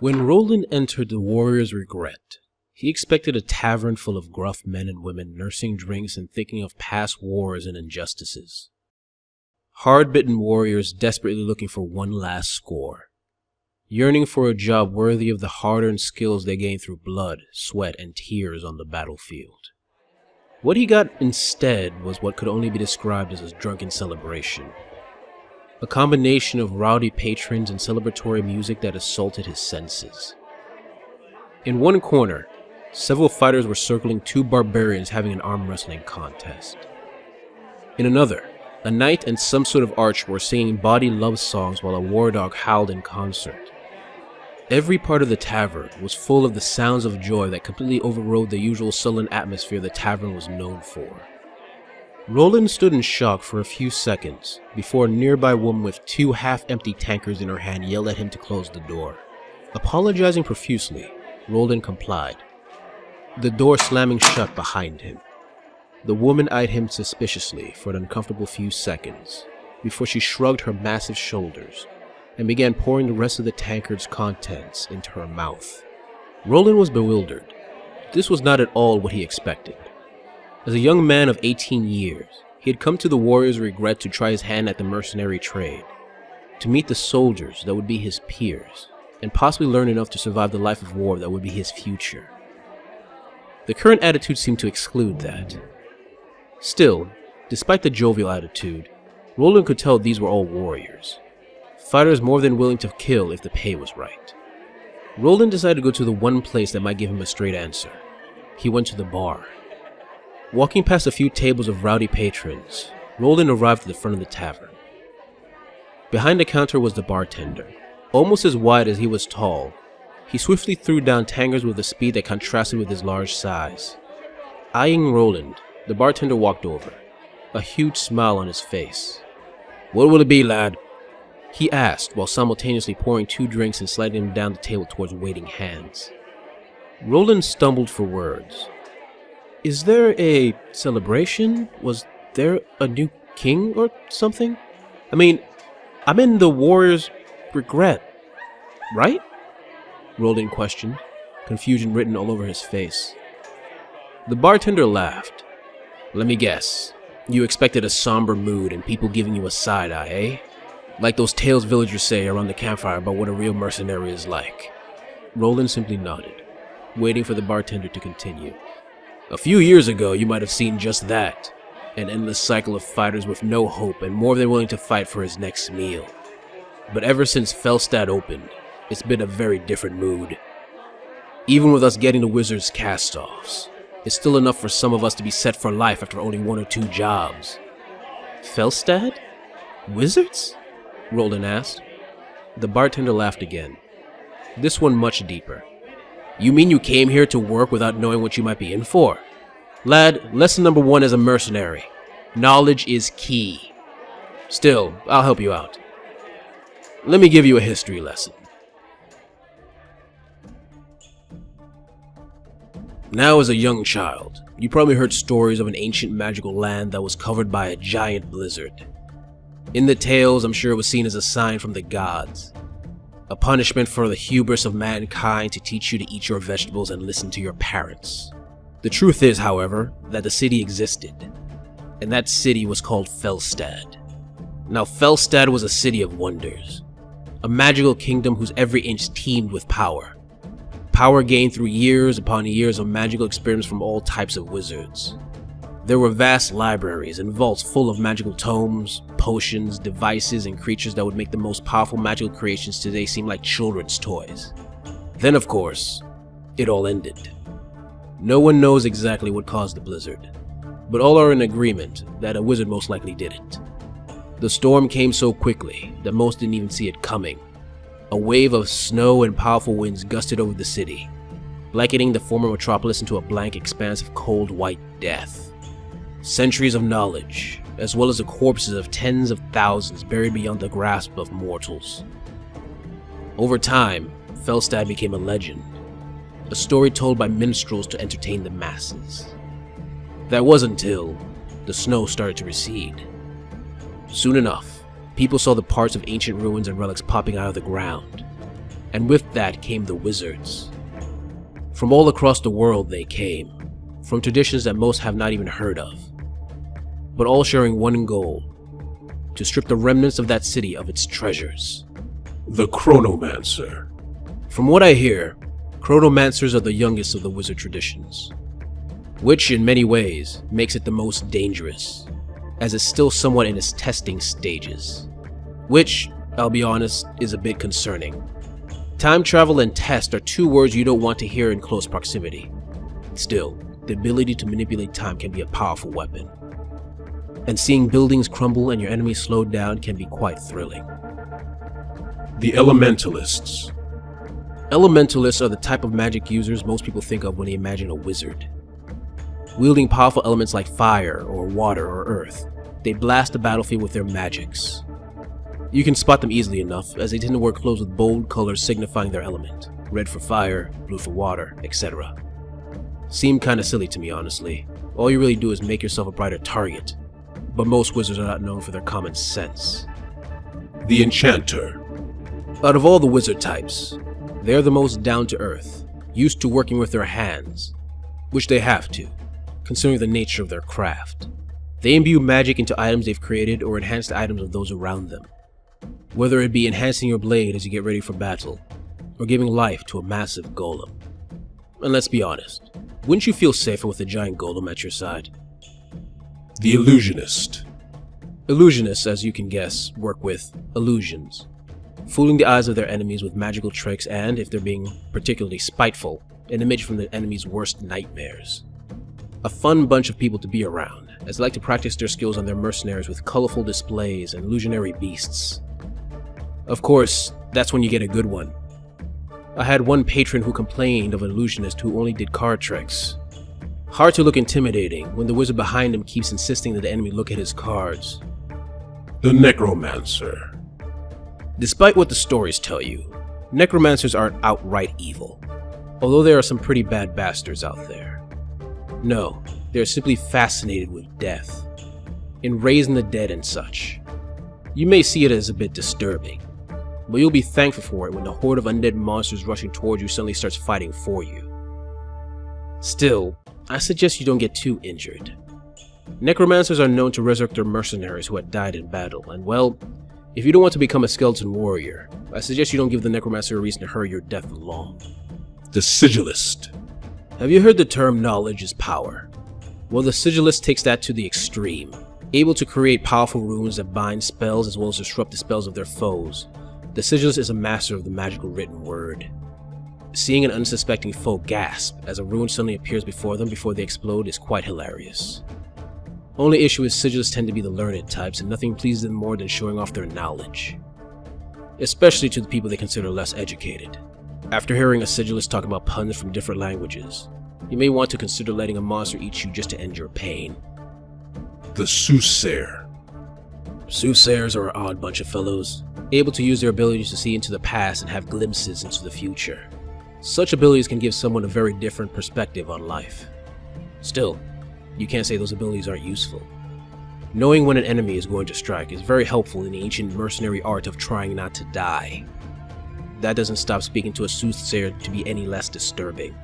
When Roland entered the Warrior's Regret, he expected a tavern full of gruff men and women nursing drinks and thinking of past wars and injustices. Hard-bitten warriors desperately looking for one last score, yearning for a job worthy of the hard-earned skills they gained through blood, sweat, and tears on the battlefield. What he got instead was what could only be described as a drunken celebration. A combination of rowdy patrons and celebratory music that assaulted his senses. In one corner, several fighters were circling two barbarians having an arm wrestling contest. In another, a knight and some sort of archer were singing bawdy love songs while a war dog howled in concert. Every part of the tavern was full of the sounds of joy that completely overrode the usual sullen atmosphere the tavern was known for. Roland stood in shock for a few seconds before a nearby woman with two half-empty tankards in her hand yelled at him to close the door. Apologizing profusely, Roland complied, the door slamming shut behind him. The woman eyed him suspiciously for an uncomfortable few seconds before she shrugged her massive shoulders and began pouring the rest of the tankard's contents into her mouth. Roland was bewildered. This was not at all what he expected. As a young man of 18 years, he had come to the Warrior's Regret to try his hand at the mercenary trade, to meet the soldiers that would be his peers, and possibly learn enough to survive the life of war that would be his future. The current attitude seemed to exclude that. Still, despite the jovial attitude, Roland could tell these were all warriors. Fighters more than willing to kill if the pay was right. Roland decided to go to the one place that might give him a straight answer. He went to the bar. Walking past a few tables of rowdy patrons, Roland arrived at the front of the tavern. Behind the counter was the bartender. Almost as wide as he was tall, he swiftly threw down tankards with a speed that contrasted with his large size. Eyeing Roland, the bartender walked over, a huge smile on his face. "What will it be, lad?" he asked while simultaneously pouring two drinks and sliding them down the table towards waiting hands. Roland stumbled for words. "Is there a celebration? Was there a new king or something? I mean, I'm in the Warrior's Regret, right?" Roland questioned, confusion written all over his face. The bartender laughed. "Let me guess. You expected a somber mood and people giving you a side eye, eh? Like those tales villagers say around the campfire about what a real mercenary is like." Roland simply nodded, waiting for the bartender to continue. "A few years ago, you might have seen just that. An endless cycle of fighters with no hope and more than willing to fight for his next meal. But ever since Felstad opened, it's been a very different mood. Even with us getting the wizard's cast-offs, it's still enough for some of us to be set for life after only one or two jobs." "Felstad? Wizards?" Roland asked. The bartender laughed again, this one much deeper. "You mean you came here to work without knowing what you might be in for? Lad, lesson number 1 as a mercenary. Knowledge is key. Still, I'll help you out. Let me give you a history lesson. Now, as a young child, you probably heard stories of an ancient magical land that was covered by a giant blizzard. In the tales, I'm sure it was seen as a sign from the gods. A punishment for the hubris of mankind to teach you to eat your vegetables and listen to your parents. The truth is, however, that the city existed, and that city was called Felstad. Now, Felstad was a city of wonders, a magical kingdom whose every inch teemed with power. Power gained through years upon years of magical experiments from all types of wizards. There were vast libraries and vaults full of magical tomes, potions, devices, and creatures that would make the most powerful magical creations today seem like children's toys. Then, of course, it all ended. No one knows exactly what caused the blizzard, but all are in agreement that a wizard most likely did it. The storm came so quickly that most didn't even see it coming. A wave of snow and powerful winds gusted over the city, blanketing the former metropolis into a blank expanse of cold white death. Centuries of knowledge, as well as the corpses of tens of thousands buried beyond the grasp of mortals. Over time, Felstad became a legend, a story told by minstrels to entertain the masses. That was until the snow started to recede. Soon enough, people saw the parts of ancient ruins and relics popping out of the ground. And with that came the wizards. From all across the world they came, from traditions that most have not even heard of, but all sharing one goal: to strip the remnants of that city of its treasures. The Chronomancer. From what I hear, Chronomancers are the youngest of the wizard traditions, which in many ways makes it the most dangerous, as it's still somewhat in its testing stages, which, I'll be honest, is a bit concerning. Time travel and test are two words you don't want to hear in close proximity. Still, the ability to manipulate time can be a powerful weapon, and seeing buildings crumble and your enemies slowed down can be quite thrilling. The Elementalists. Elementalists are the type of magic users most people think of when they imagine a wizard. Wielding powerful elements like fire or water or earth, they blast the battlefield with their magics. You can spot them easily enough, as they tend to wear clothes with bold colors signifying their element: red for fire, blue for water, etc. Seem kinda silly to me, honestly. All you really do is make yourself a brighter target, but most wizards are not known for their common sense. The Enchanter. Out of all the wizard types, they're the most down-to-earth, used to working with their hands, which they have to, considering the nature of their craft. They imbue magic into items they've created or enhance the items of those around them, whether it be enhancing your blade as you get ready for battle, or giving life to a massive golem. And let's be honest, wouldn't you feel safer with a giant golem at your side? The Illusionist. Illusionists, as you can guess, work with illusions, fooling the eyes of their enemies with magical tricks and, if they're being particularly spiteful, an image from the enemy's worst nightmares. A fun bunch of people to be around, as they like to practice their skills on their mercenaries with colorful displays and illusionary beasts. Of course, that's when you get a good one. I had one patron who complained of an illusionist who only did card tricks. Hard to look intimidating when the wizard behind him keeps insisting that the enemy look at his cards. The Necromancer. Despite what the stories tell you, necromancers aren't outright evil, although there are some pretty bad bastards out there. No, they're simply fascinated with death, in raising the dead and such. You may see it as a bit disturbing, but you'll be thankful for it when the horde of undead monsters rushing towards you suddenly starts fighting for you. Still, I suggest you don't get too injured. Necromancers are known to resurrect their mercenaries who had died in battle, and well, if you don't want to become a skeleton warrior, I suggest you don't give the Necromancer a reason to hurry your death along. The Sigillist. Have you heard the term knowledge is power? Well, the Sigillist takes that to the extreme, able to create powerful runes that bind spells as well as disrupt the spells of their foes. The Sigillist is a master of the magical written word. Seeing an unsuspecting foe gasp as a rune suddenly appears before them before they explode is quite hilarious. Only issue is Sigillists tend to be the learned types, and nothing pleases them more than showing off their knowledge, especially to the people they consider less educated. After hearing a Sigillist talk about puns from different languages, you may want to consider letting a monster eat you just to end your pain. The Soothsayer. Soothsayers are an odd bunch of fellows, able to use their abilities to see into the past and have glimpses into the future. Such abilities can give someone a very different perspective on life. Still, you can't say those abilities aren't useful. Knowing when an enemy is going to strike is very helpful in the ancient mercenary art of trying not to die. That doesn't stop speaking to a Soothsayer to be any less disturbing.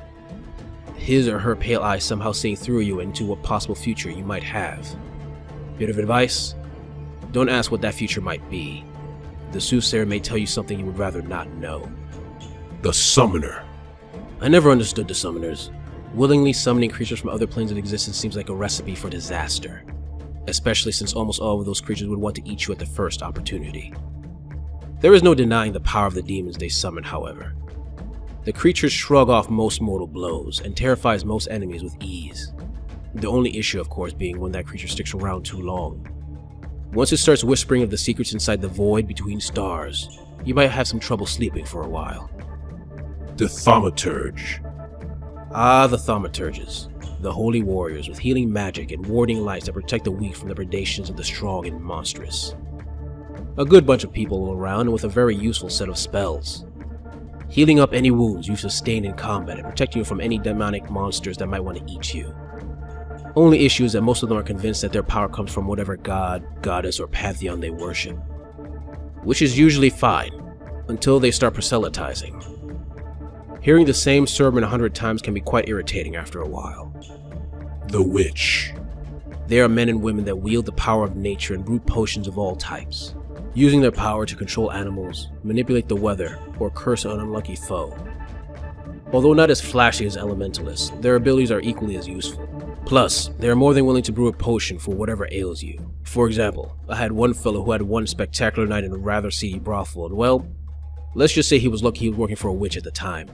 His or her pale eyes somehow seeing through you into what possible future you might have. Bit of advice? Don't ask what that future might be. The Soothsayer may tell you something you would rather not know. The Summoner. I never understood the Summoners. Willingly summoning creatures from other planes of existence seems like a recipe for disaster, especially since almost all of those creatures would want to eat you at the first opportunity. There is no denying the power of the demons they summon, however. The creatures shrug off most mortal blows and terrifies most enemies with ease. The only issue, of course, being when that creature sticks around too long. Once it starts whispering of the secrets inside the void between stars, you might have some trouble sleeping for a while. The Thaumaturge. Ah, the Thaumaturges, the holy warriors with healing magic and warding lights that protect the weak from the predations of the strong and monstrous. A good bunch of people all around and with a very useful set of spells. Healing up any wounds you've sustained in combat and protecting you from any demonic monsters that might want to eat you. Only issue is that most of them are convinced that their power comes from whatever god, goddess, or pantheon they worship. Which is usually fine, until they start proselytizing. Hearing the same sermon 100 times can be quite irritating after a while. The Witch. They are men and women that wield the power of nature and brew potions of all types, using their power to control animals, manipulate the weather, or curse an unlucky foe. Although not as flashy as Elementalists, their abilities are equally as useful. Plus, they are more than willing to brew a potion for whatever ails you. For example, I had one fellow who had one spectacular night in a rather seedy brothel, and well, let's just say he was lucky he was working for a witch at the time.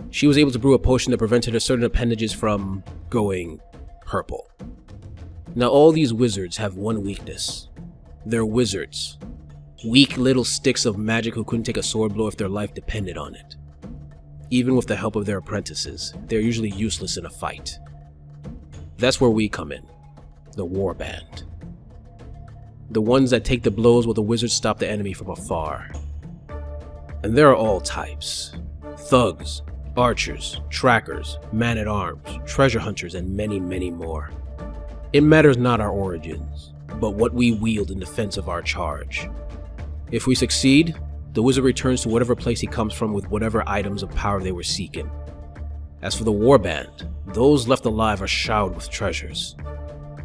She was able to brew a potion that prevented her certain appendages from going purple. Now all these wizards have one weakness. They're wizards. Weak little sticks of magic who couldn't take a sword blow if their life depended on it. Even with the help of their apprentices, they're usually useless in a fight. That's where we come in. The warband. The ones that take the blows while the wizards stop the enemy from afar. And there are all types. Thugs, archers, trackers, man-at-arms, treasure hunters, and many, many more. It matters not our origins, but what we wield in defense of our charge. If we succeed, the wizard returns to whatever place he comes from with whatever items of power they were seeking. As for the warband, those left alive are showered with treasures.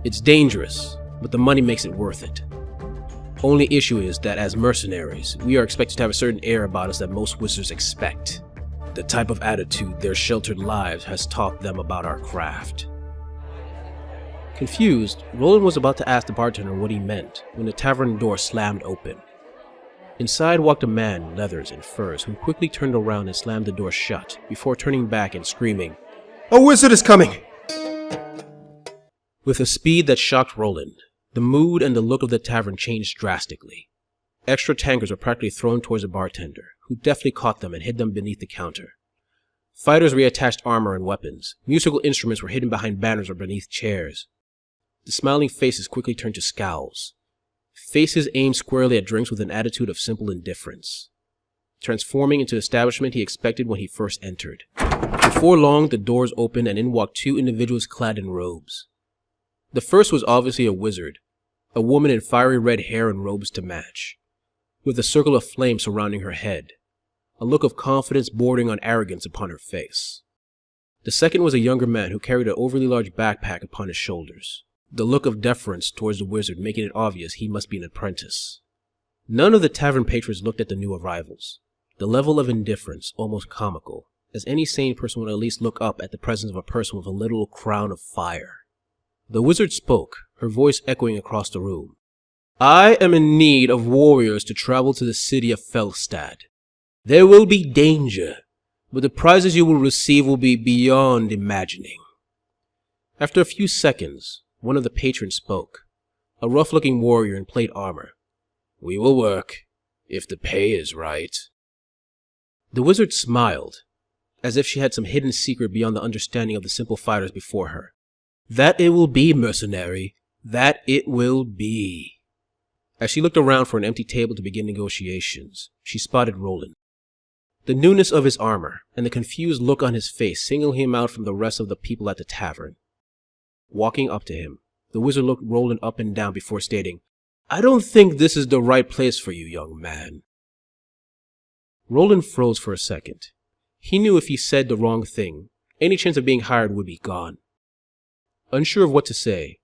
It's dangerous, but the money makes it worth it. Only issue is that as mercenaries, we are expected to have a certain air about us that most wizards expect. The type of attitude their sheltered lives has taught them about our craft. Confused, Roland was about to ask the bartender what he meant when the tavern door slammed open. Inside walked a man in leathers and furs who quickly turned around and slammed the door shut before turning back and screaming, "A wizard is coming!" With a speed that shocked Roland, the mood and the look of the tavern changed drastically. Extra tankards were practically thrown towards the bartender, who deftly caught them and hid them beneath the counter. Fighters reattached armor and weapons. Musical instruments were hidden behind banners or beneath chairs. The smiling faces quickly turned to scowls. Faces aimed squarely at drinks with an attitude of simple indifference, transforming into the establishment he expected when he first entered. Before long, the doors opened and in walked two individuals clad in robes. The first was obviously a wizard, a woman in fiery red hair and robes to match, with a circle of flame surrounding her head, a look of confidence bordering on arrogance upon her face. The second was a younger man who carried an overly large backpack upon his shoulders, the look of deference towards the wizard making it obvious he must be an apprentice. None of the tavern patrons looked at the new arrivals, the level of indifference almost comical, as any sane person would at least look up at the presence of a person with a literal crown of fire. The wizard spoke, her voice echoing across the room. "I am in need of warriors to travel to the city of Felstad. There will be danger, but the prizes you will receive will be beyond imagining." After a few seconds, one of the patrons spoke, a rough-looking warrior in plate armor. "We will work, if the pay is right." The wizard smiled, as if she had some hidden secret beyond the understanding of the simple fighters before her. "That it will be, mercenary. That it will be." As she looked around for an empty table to begin negotiations, she spotted Roland. The newness of his armor and the confused look on his face singled him out from the rest of the people at the tavern. Walking up to him, the wizard looked Roland up and down before stating, "I don't think this is the right place for you, young man." Roland froze for a second. He knew if he said the wrong thing, any chance of being hired would be gone. Unsure of what to say,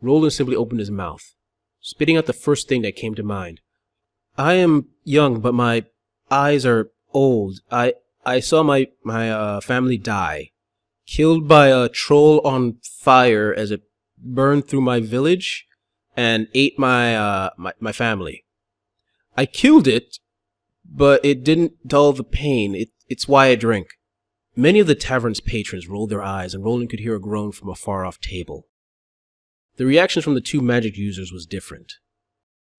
Roland simply opened his mouth, spitting out the first thing that came to mind. "I am young, but my eyes are old. I saw my family die, killed by a troll on fire as it burned through my village and ate my family. I killed it, but it didn't dull the pain. It's why I drink." Many of the tavern's patrons rolled their eyes, and Roland could hear a groan from a far-off table. The reaction from the two magic users was different.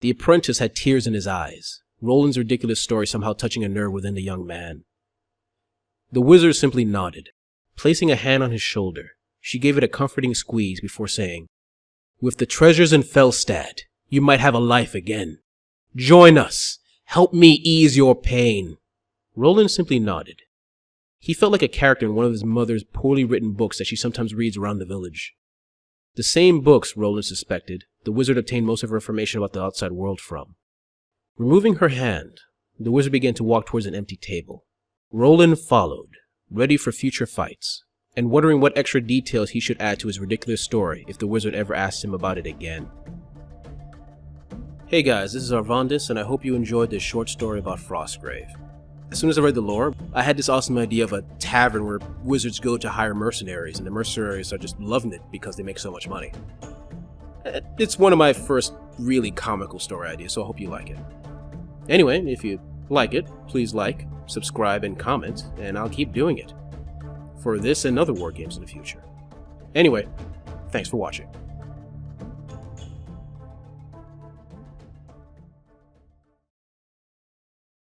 The apprentice had tears in his eyes, Roland's ridiculous story somehow touching a nerve within the young man. The wizard simply nodded. Placing a hand on his shoulder, she gave it a comforting squeeze before saying, "With the treasures in Felstad, you might have a life again. Join us. Help me ease your pain." Roland simply nodded. He felt like a character in one of his mother's poorly written books that she sometimes reads around the village. The same books, Roland suspected, the wizard obtained most of her information about the outside world from. Removing her hand, The wizard began to walk towards an empty table. Roland followed, ready for future fights, and wondering what extra details he should add to his ridiculous story if the wizard ever asked him about it again. Hey guys, this is Arvandus, and I hope you enjoyed this short story about Frostgrave. As soon as I read the lore, I had this awesome idea of a tavern where wizards go to hire mercenaries, and the mercenaries are just loving it because they make so much money. It's one of my first really comical story ideas, so I hope you like it. Anyway, if you like it, please like, subscribe, and comment, and I'll keep doing it for this and other war games in the future. Anyway, thanks for watching.